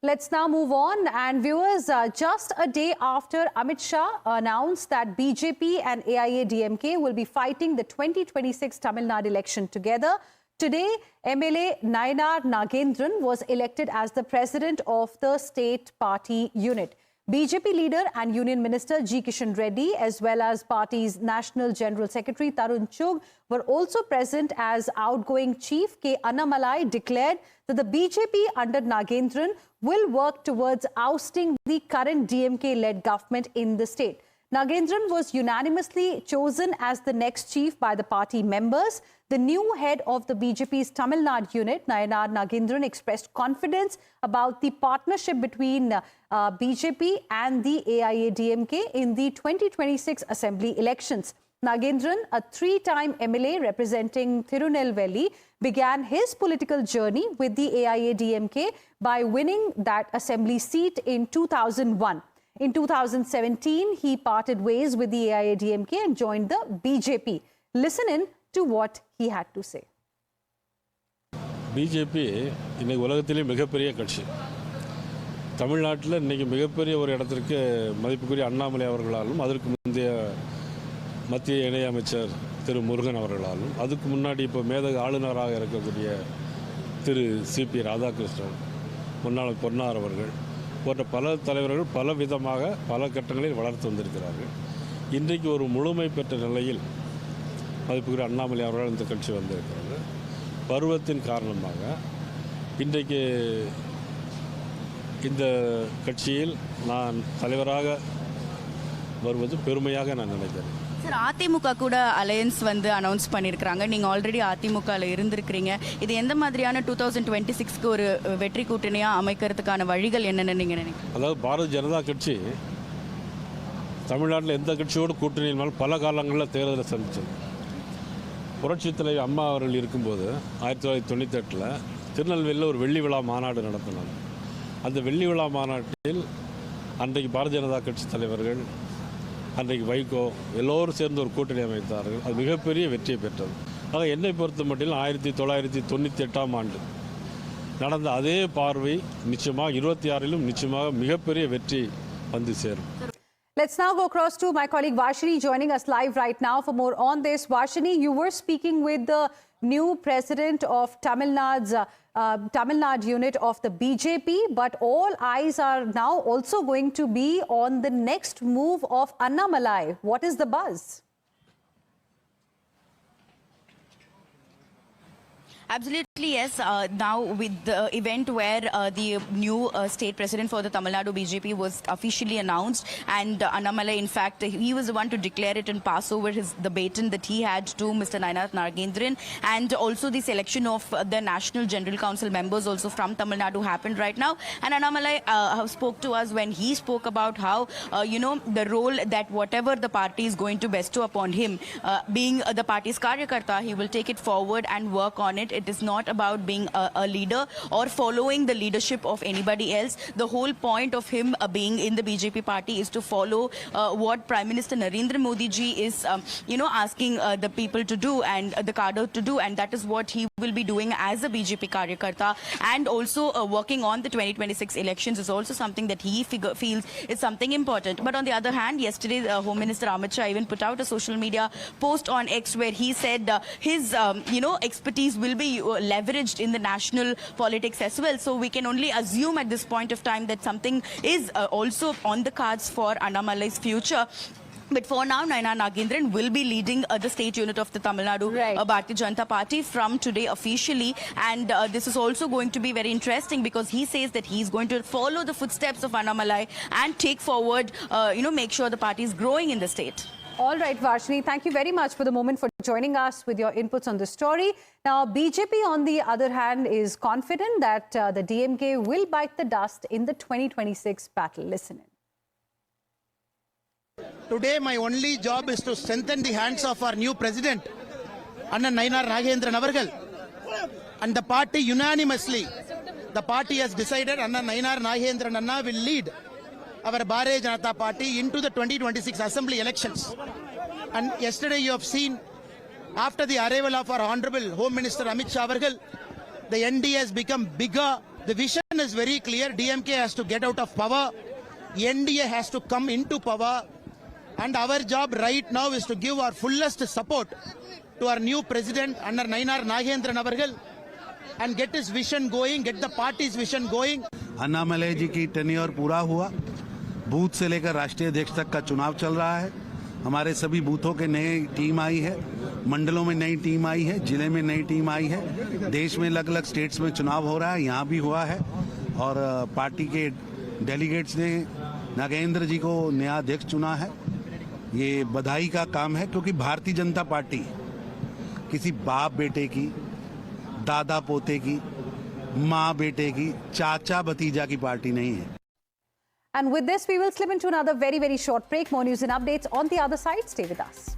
Let's now move on. And viewers, just a day after Amit Shah announced that BJP and AIADMK will be fighting the 2026 Tamil Nadu election together, today MLA Nayanar Nagendran was elected as the president of the state party unit. BJP leader and Union Minister G. Kishan Reddy, as well as party's National General Secretary Tarun Chugh, were also present as outgoing Chief K. Annamalai declared that the BJP under Nagendran will work towards ousting the current DMK-led government in the state. Nagendran was unanimously chosen as the next chief by the party members. The new head of the BJP's Tamil Nadu unit, Nayanar Nagendran, expressed confidence about the partnership between BJP and the AIADMK in the 2026 assembly elections. Nagendran, a three-time MLA representing Tirunelveli, began his political journey with the AIADMK by winning that assembly seat in 2001. In 2017, he parted ways with the AIADMK and joined the BJP. Listen in to what he had to say. BJP இன்னைக்கு உலகத்திலே மிகப்பெரிய கட்சி. தமிழ்நாட்டில் இன்னைக்கு மிகப்பெரிய ஒரு இடத்திற்கு மதிப்புக்குரிய அண்ணாமலை அவர்களாலும் அதற்கு முந்தைய மத்திய இணையமைச்சர் திரு முருகன் அவர்களாலும் அதுக்கு முன்னாடி இப்போ மேதக ஆளுநராக இருக்கக்கூடிய திரு சிபி ராதாகிருஷ்ணன் முன்னாள் பொன்னார் அவர்கள் போன்ற பல தலைவர்கள் பல விதமாக பல கட்டங்களில் வளர்த்து வந்திருக்கிறார்கள். இன்றைக்கு ஒரு முழுமை பெற்ற நிலையில் மதிப்புக்குரிய அண்ணாமலை அவர்கள் இந்த கட்சி வந்திருக்கிறது. பருவத்தின் காரணமாக இன்றைக்கு இந்த கட்சியில் நான் தலைவராக வருவது பெருமையாக நான் நினைக்கிறேன். சார், அதிமுக கூட அலையன்ஸ் அனௌன்ஸ் பண்ணியிருக்கிறாங்க. நீங்கள் ஆல்ரெடி அதிமுகவில் இருந்திருக்கிறீங்க. இது எந்த மாதிரியான 2026க்கு ஒரு வெற்றி கூட்டணியாக அமைக்கிறதுக்கான வழிகள் என்னென்னு நீங்கள் நினைக்கிறீங்க? அதாவது பாரதிய ஜனதா கட்சி தமிழ்நாட்டில் எந்த கட்சியோடு கூட்டணியினாலும் பல காலங்களில் தேர்தலை சந்தித்தது. புரட்சித் தலைவர் அம்மா அவர்கள் இருக்கும்போது 1998 திருநெல்வேலியில் ஒரு வெள்ளி விழா மாநாடு நடத்தினாங்க. அந்த வெள்ளி விழா மாநாட்டில் அன்றைக்கு பாரதிய ஜனதா கட்சி தலைவர்கள், அன்றைக்கு வைகோ எல்லோரும் சேர்ந்து ஒரு கூட்டணி அமைத்தார்கள். அது மிகப்பெரிய வெற்றியை பெற்றது. ஆக என்னை பொறுத்த மட்டில் 1998 நடந்த அதே பார்வை நிச்சயமாக 26லும் நிச்சயமாக மிகப்பெரிய வெற்றி வந்து சேரும். Let's now go across to my colleague Vashini joining us live right now for more on this. Vashini, you were speaking with the new president of Tamil Nadu unit of the BJP, but all eyes are now also going to be on the next move of Annamalai. What is the buzz? Absolutely, yes. Now with the event where the new state president for the Tamil Nadu BJP was officially announced, and Annamalai, in fact, he was the one to declare it and pass over the baton that he had to Mr. Nayanar Nagendran, and also the selection of the National General Council members also from Tamil Nadu happened right now. And Annamalai spoke to us when he spoke about how, the role that whatever the party is going to bestow upon him, being the party's Karyakarta, he will take it forward and work on it. It is not about being a leader or following the leadership of anybody else. The whole point of him being in the BJP party is to follow what Prime Minister Narendra Modi ji is, asking the people to do and the cadre to do, and that is what he will be doing as a BJP Karyakarta. And also working on the 2026 elections is also something that he feels is something important. But on the other hand, yesterday Home Minister Amit Shah even put out a social media post on X where he said his expertise will be leveraged in the national politics as well. So we can only assume at this point of time that something is also on the cards for Annamalai's future. But for now, Nayanar Nagendran will be leading the state unit of the Tamil Nadu Bharatiya Janata Party from today officially. And this is also going to be very interesting because he says that he's going to follow the footsteps of Annamalai and take forward, make sure the party is growing in the state. All right, Vashini, thank you very much for the moment for joining us with your inputs on this story. Now, BJP, on the other hand, is confident that the DMK will bite the dust in the 2026 battle. Listen in. Today, my only job is to strengthen the hands of our new president, Anna Nayanar Nagendran Avargal. And the party unanimously, the party has decided Anna Nayanar Nagendran Anna will lead our Bharatiya Janata Party into the 2026 assembly elections. And yesterday you have seen, after the arrival of our Honorable Home Minister Amit Shah Avargal, the NDA has become bigger, the vision vision is very clear. DMK has to get out of power. NDA has to come into power. And our job right now is to give our fullest support to our new president, Anna Nainar Nagendran Avargal, and get his vision going, get the party's vision going. Annamalai जी की tenure पूरा हुआ, booth से लेकर राष्ट्रीय अध्यक्ष तक का चुनाव चल रहा है। हमारे सभी बूथों के नए टीम आई है, मंडलों में नई टीम आई है, जिले में नई टीम आई है। देश में अलग अलग स्टेट्स में चुनाव हो रहा है, यहाँ भी हुआ है और पार्टी के डेलीगेट्स ने नागेंद्र जी को नया अध्यक्ष चुना है। ये बधाई का काम है क्योंकि भारतीय जनता पार्टी किसी बाप बेटे की, दादा पोते की, माँ बेटे की, चाचा भतीजा की पार्टी नहीं है। And with this, we will slip into another very, very short break. More news and updates on the other side. Stay with us.